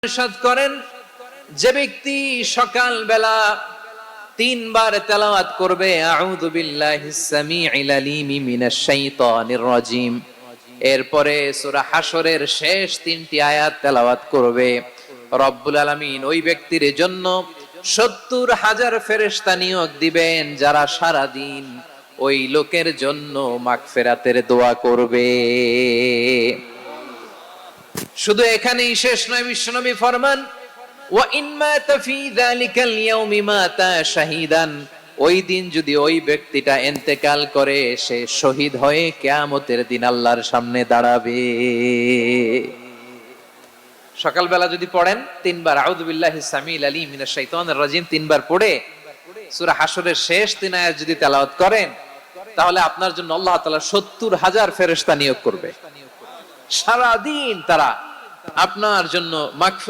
ইরশাদ করেন, যে ব্যক্তি সকাল বেলা 3 বার তেলাওয়াত করবে আউযু বিল্লাহিস সামিউল আলিম মিনাশ শাইতানির রাজিম, এরপরে সূরা হাশরের শেষ 3টি আয়াত তেলাওয়াত করবে, রব্বুল আলামিন ওই ব্যক্তির জন্য 70,000 ফেরেশতা নিয়োগ দিবেন যারা সারা দিন ওই লোকের জন্য মাগফিরাতের দোয়া করবে। শুধু এখানেই শেষ নয়, বিশ্বনবী ফরমান ওয়া ইন মাতা ফি যালিকাল ইয়াউমি মাতা শাহীদান, ওই দিন যদি ওই ব্যক্তিটা ইন্তেকাল করে সে শহীদ হয়ে কিয়ামতের দিন আল্লাহর সামনে দাঁড়াবে। সকালবেলা যদি পড়েন 3 বার আউযু বিল্লাহিস সামিউল আলিম মিনাশ শাইতানির রাজিম 3 বার পড়ে সূরা হাশরের শেষ 3 আয়াত যদি তেলাওয়াত করেন, তাহলে আপনার জন্য আল্লাহ তাআলা 70,000 ফেরেশতা নিয়োগ করবে। সারা দিন তারা আপনার জন্য মাগফিরাত